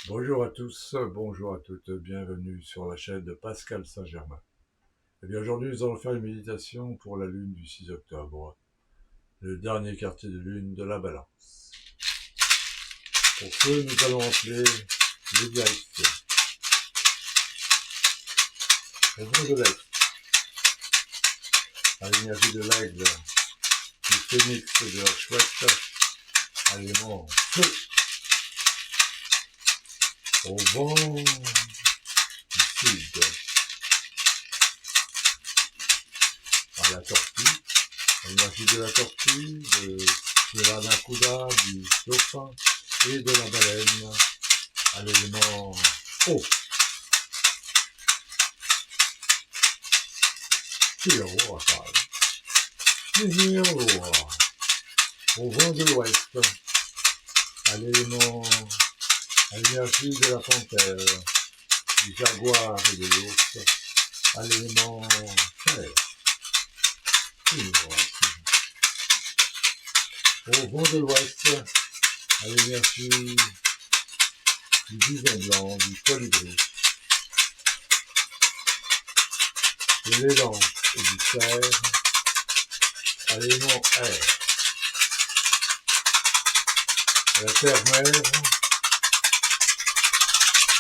Bonjour à tous, bonjour à toutes, bienvenue sur la chaîne de Pascal Saint-Germain. Eh bien aujourd'hui nous allons faire une méditation pour la lune du 6 octobre, le dernier quartier de lune de la balance. Pour ce, nous allons appeler les directions. Au vent de l'Est, à l'énergie de l'aigle, du phénix de la chouette, à l'élément feu. Au vent du sud, à la tortue, à l'énergie de la tortue, de la nacuda, du dauphin et de la baleine, à l'élément eau. Au vent de l'ouest, à l'élément, à l'énergie de la panthère, du jaguar et de l'ours, à l'élément terre. Au vent de l'ouest, à l'énergie du bison blanc, du colibri, de l'élan et du cerf, à l'élément air. La terre-mère,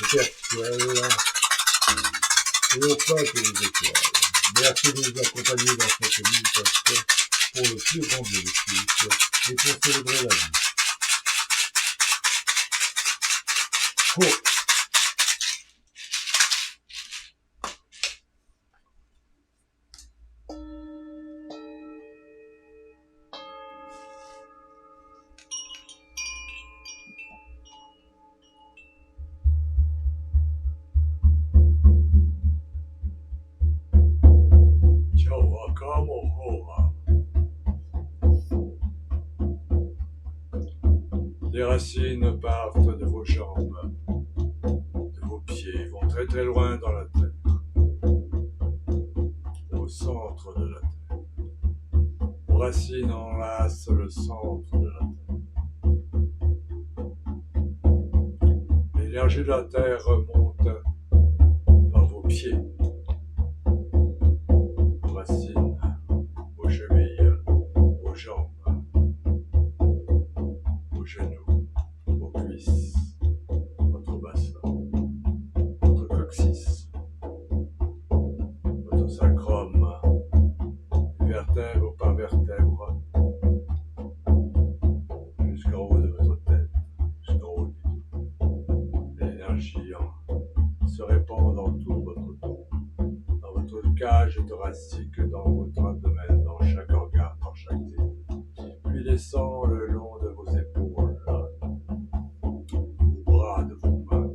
le terre-ciel, et au peuple des étoiles. Merci de nous accompagner dans cette méditation pour le plus grand bénéfice et pour célébrer la vie. Oh. Les racines partent de vos jambes, de vos pieds, vont très très loin dans la terre, au centre de la terre. Vos racines enlacent le centre de la terre. L'énergie de la terre remonte par vos pieds, vos racines, vos chevilles, vos jambes, vos genoux, vos cuisses, votre bassin, votre coccyx, votre sacrum, vertèbre par vertèbre, jusqu'en haut de votre tête, jusqu'en haut du dos. L'énergie se répand dans tout votre dos, dans votre cage thoracique, dans votre abdomen, dans chaque organe, dans chaque cellule, puis descend le long de vos épaules, vos bras, de vos mains.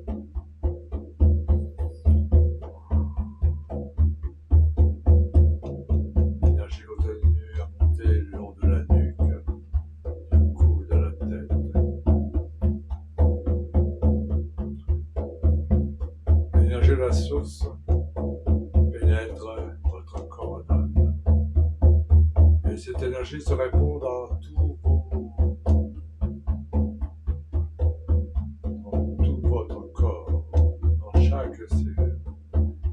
L'énergie retenue à monter le long de la nuque, du cou, de la tête. L'énergie de la source pénètre votre corps d'âme. Et cette énergie se répand dans tout votre corps, dans chaque cellule.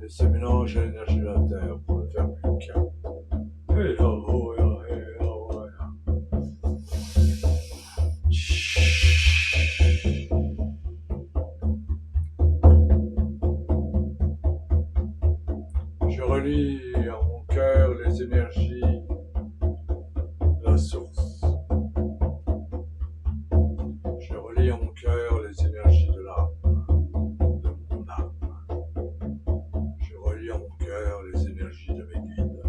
Et ce mélange à l'énergie de la terre pour le faire plus calme. Je relie en mon cœur les énergies de la source. Je relie en mon cœur les énergies de l'âme, de mon âme. Je relie en mon cœur les énergies de mes guides.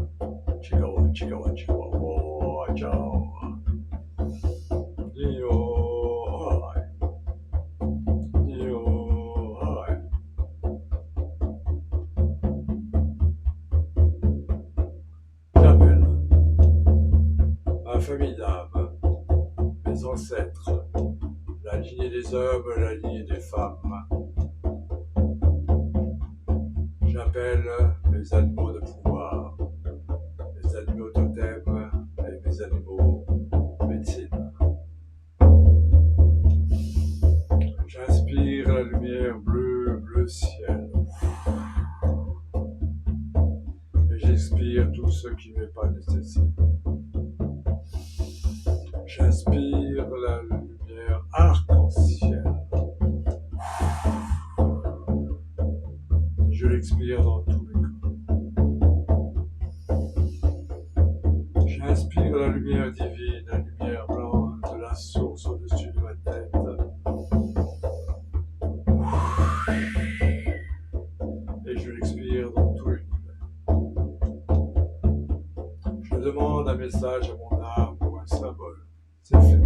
Chicago, Chicago, Chicago, ciao. J'appelle ma famille d'âme, mes ancêtres, la lignée des hommes, la lignée des femmes. J'appelle mes animaux de pouvoir, mes animaux totems et mes animaux médecine. J'inspire la lumière le ciel. Et j'expire tout ce qui n'est pas nécessaire. J'inspire la lumière arc-en-ciel. Je l'expire dans tous mes corps. J'inspire la lumière divine, la lumière blanche de la source au-dessus de ma tête. Et je l'expire dans tout l'univers. Je demande un message à mon âme ou un symbole. C'est fait.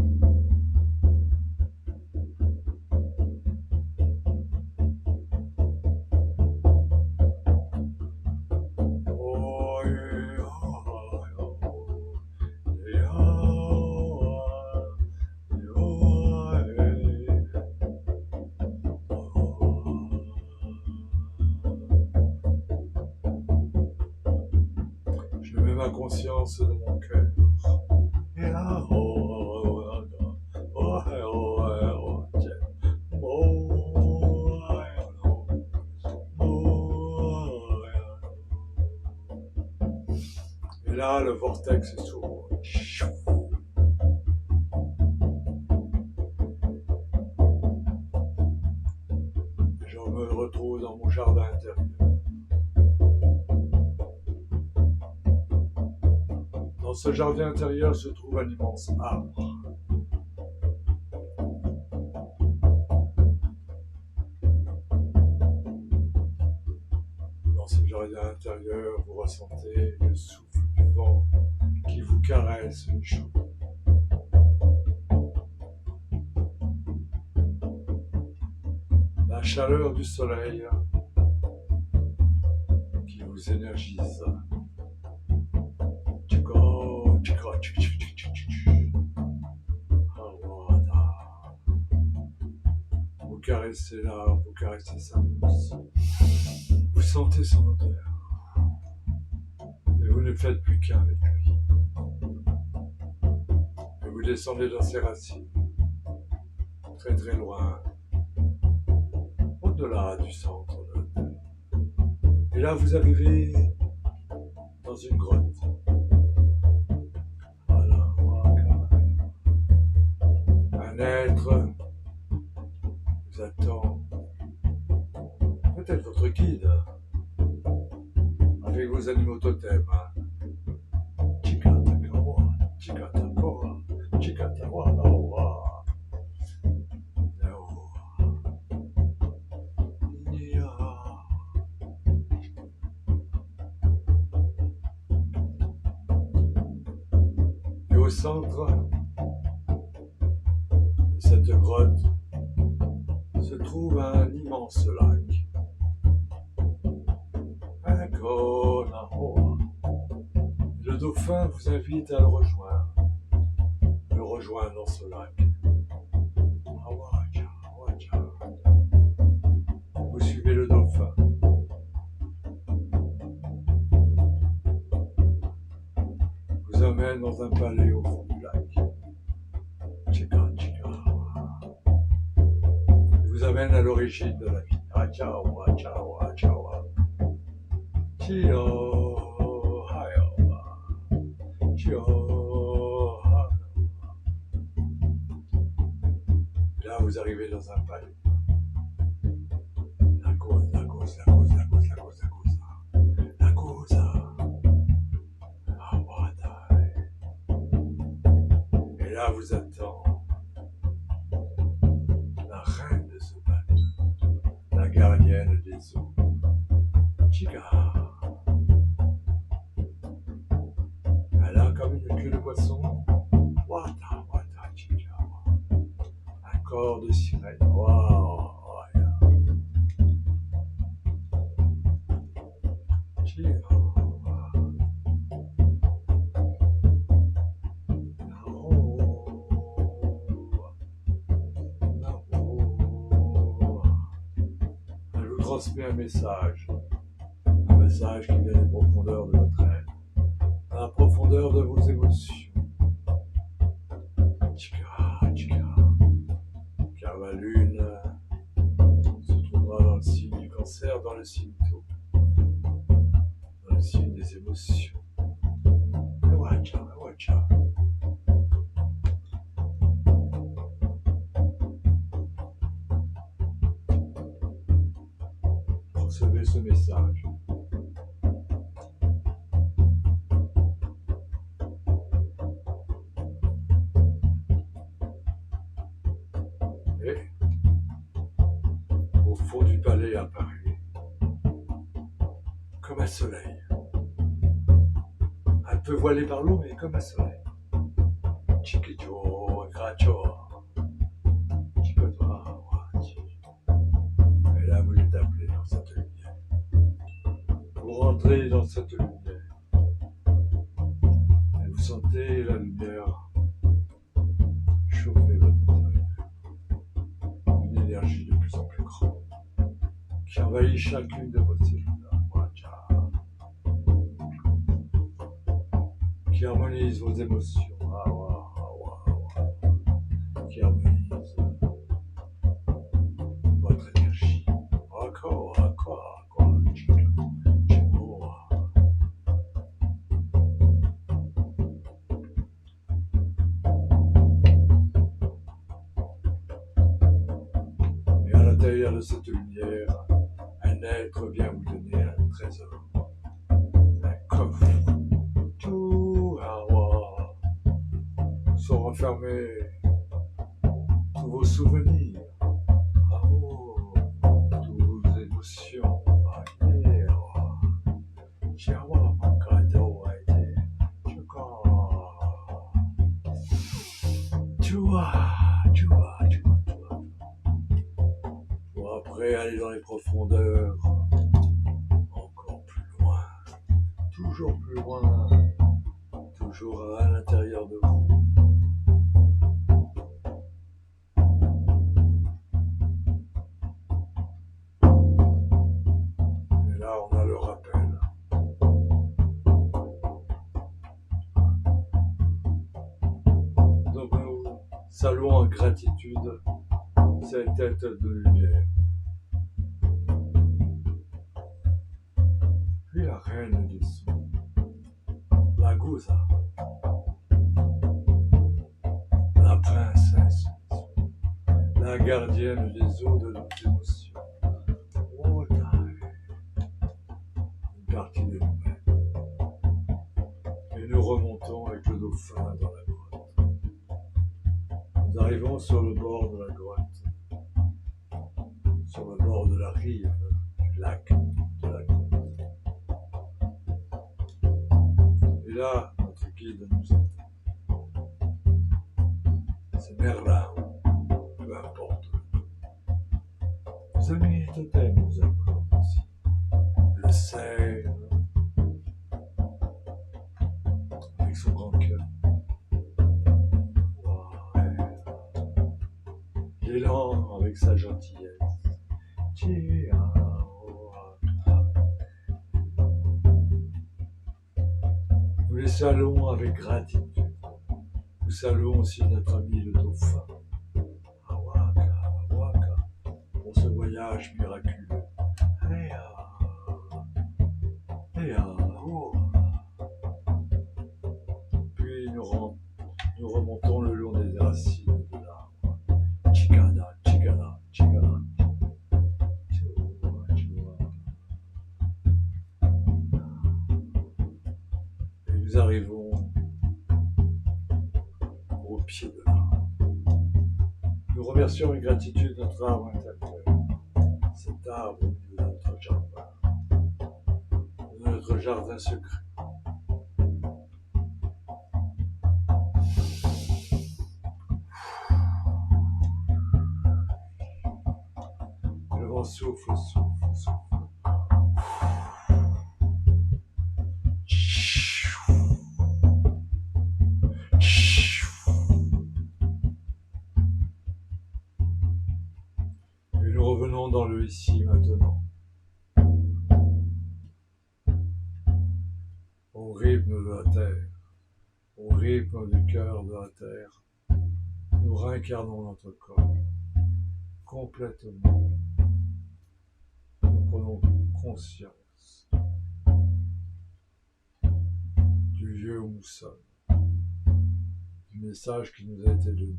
Je mets ma conscience de mon cœur. Et là, le vortex s'ouvre. Je me retrouve dans mon jardin intérieur. Dans ce jardin intérieur se trouve un immense arbre. Dans ce jardin intérieur, vous ressentez le souffle du vent qui vous caresse une joue. La chaleur du soleil qui vous énergise. Vous caressez l'arbre, vous caressez sa mousse. Vous sentez son odeur. Et vous ne faites plus qu'un avec lui. Et vous descendez dans ses racines. Très très loin. Au-delà du centre de la terre. Et là vous arrivez dans une grotte. Voilà, un être vous attend. Peut-être votre guide, avec vos animaux totems. Chikatakawa, Chikatakawa, Chikatawa, Et au centre de cette grotte se trouve un immense lac. Le dauphin vous invite à le rejoindre dans ce lac. Vous suivez le dauphin. Vous emmène dans un palais au fond du lac. Il vous amène à l'origine de la vie. Là, vous arrivez dans un palais. La cause. Et là, vous attend la reine de ce palais, la gardienne des eaux. Chica. Elle a comme une queue de poisson. Wata, chica. Un corps de sirène. Wow. Elle vous transmet un message qui vient des profondeurs de votre être, à la profondeur de vos émotions. Car la lune se trouvera dans le signe du insère dans le signe tau, dans le signe des émotions. Wacha, wacha. Recevez ce message. Et au fond du palais apparaît comme un soleil. Un peu voilé par l'eau, mais comme un soleil. Chiquito, gracho. Chicotoa, wachi. Et là, vous êtes appelé dans cette lumière. Vous rentrez dans cette lumière. Et vous sentez la lumière chauffer votre intérieur. Une énergie de plus en plus grande qui envahit chacune de vos cellules. Qui harmonise vos émotions. Qui harmonise votre énergie. Encore. Et à l'intérieur de cette lumière, un être vient vous donner un trésor, un coffre. Tout sont renfermés tous vos souvenirs, toutes vos émotions. Pour après aller dans les profondeurs, encore plus loin, toujours plus loin, toujours à l'intérieur de vous. Et là, on a le rappel. Donc nous saluons en gratitude cette tête de lumière. Puis la reine des sons, la Gouza, la princesse, la gardienne des eaux de nos émotions. Une partie de nous-mêmes. Et nous remontons avec le dauphin dans la grotte. Nous arrivons sur le bord de la grotte, sur le bord de la rive du lac de la grotte. Et là, notre guide nous attend. C'est Merlin, peu importe. Nos amis totems nous attendent aussi. Le cerf, avec son grand cœur. L'élan avec sa gentillesse. Nous les saluons avec gratitude. Nous saluons aussi notre ami le dauphin. Awaka, pour ce voyage miraculeux. Puis nous remontons le long des racines de l'arbre. Chicana. Et nous arrivons au pied de l'arbre. Nous remercions avec gratitude notre arbre intérieur, cet arbre au milieu de notre jardin secret. Le vent souffle. Et nous revenons dans le ici maintenant. Au rythme de la terre, au rythme du cœur de la terre, nous réincarnons notre corps complètement. Nous prenons conscience du lieu où nous sommes, du message qui nous a été donné.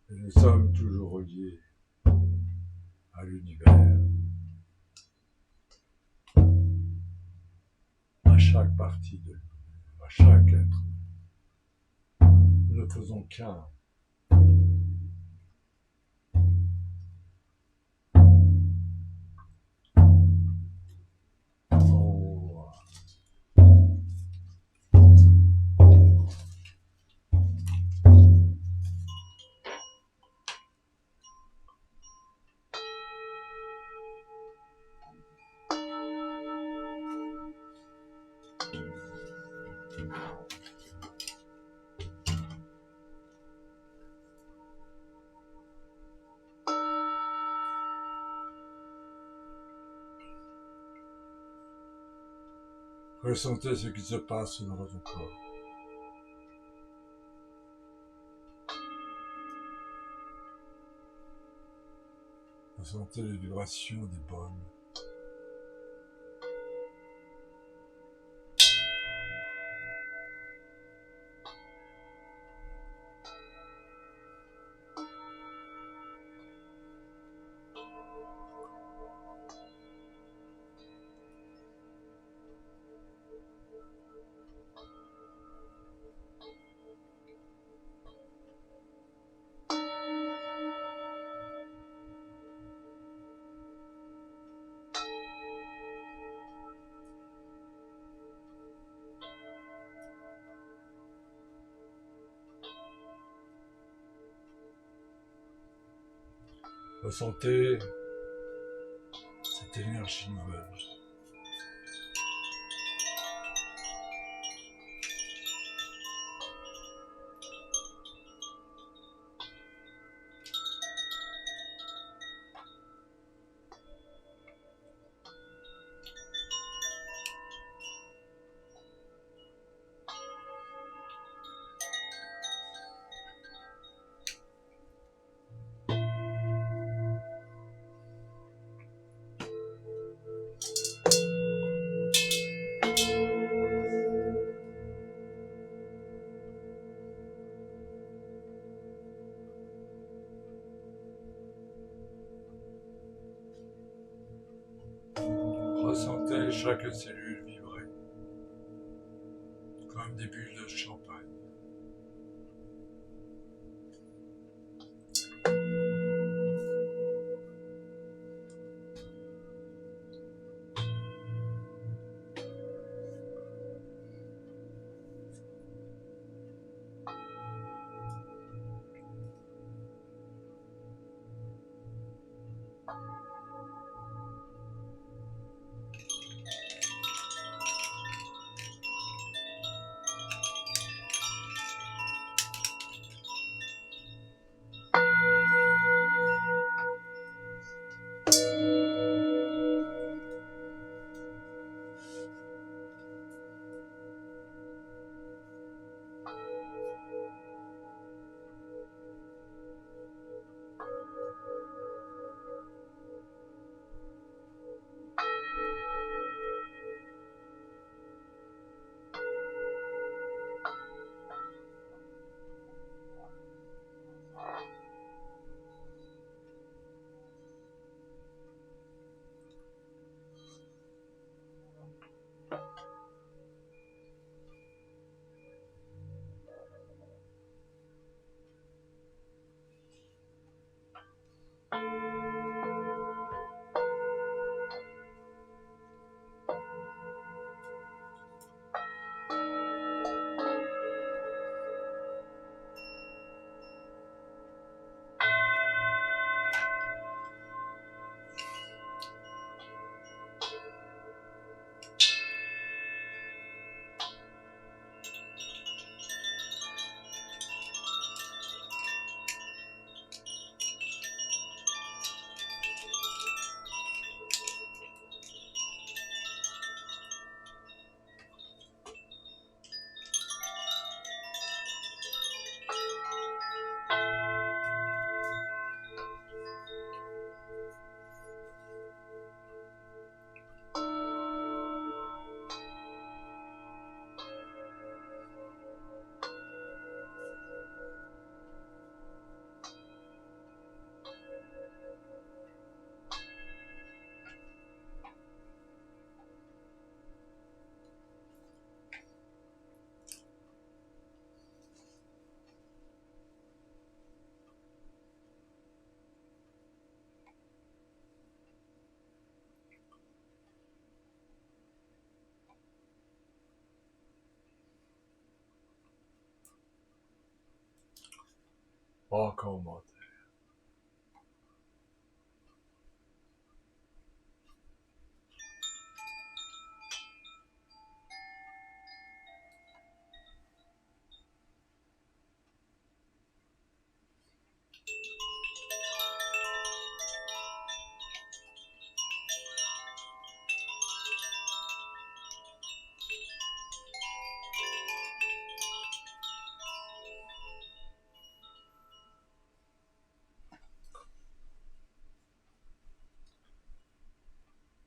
Et nous sommes toujours reliés à l'univers, à chaque partie de nous, à chaque être. Nous ne faisons qu'un. Oh. Ressentez ce qui se passe dans votre corps. Ressentez les vibrations des bols. Ressentez cette énergie nouvelle. Ressentez chaque cellule vibrer, comme des bulles de champagne. en commentaire.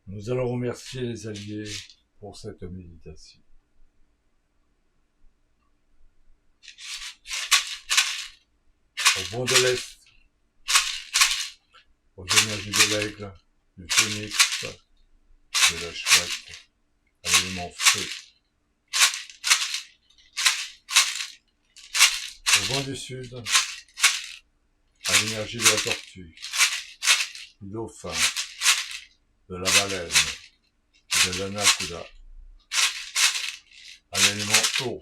Nous allons remercier les alliés pour cette méditation. Au vent de l'Est, aux énergies de l'aigle, du phénix, de la chouette, à l'élément feu. Au vent du Sud, à l'énergie de la tortue, du dauphin, de la baleine, de l'anaconda, à l'élément eau.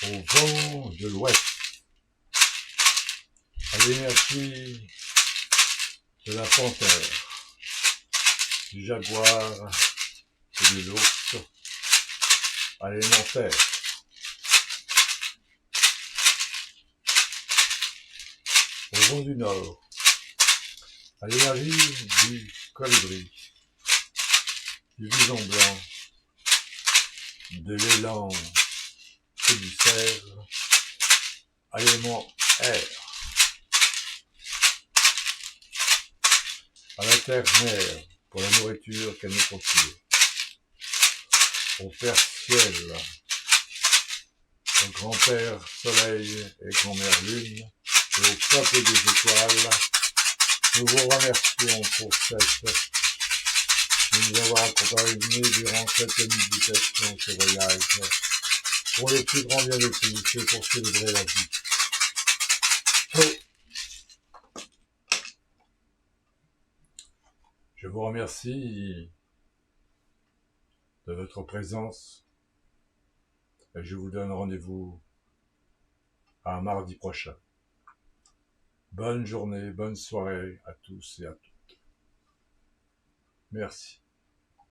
Au vent de l'Ouest, à l'énergie de la panthère, du jaguar et de l'ours, à l'élément terre. Au vent du Nord, à l'énergie du colibri, du bison blanc, de l'élan et du cerf, à l'élément air. À la terre-mère, pour la nourriture qu'elle nous procure. Au Père Ciel, au Grand-Père Soleil et Grand-Mère Lune, et au peuple des étoiles, nous vous remercions pour de nous avoir accompagnés durant cette méditation, ce voyage, pour le plus grand bien de tous et pour célébrer la vie. Je vous remercie de votre présence et je vous donne rendez-vous à mardi prochain. Bonne journée, bonne soirée à tous et à toutes. Merci.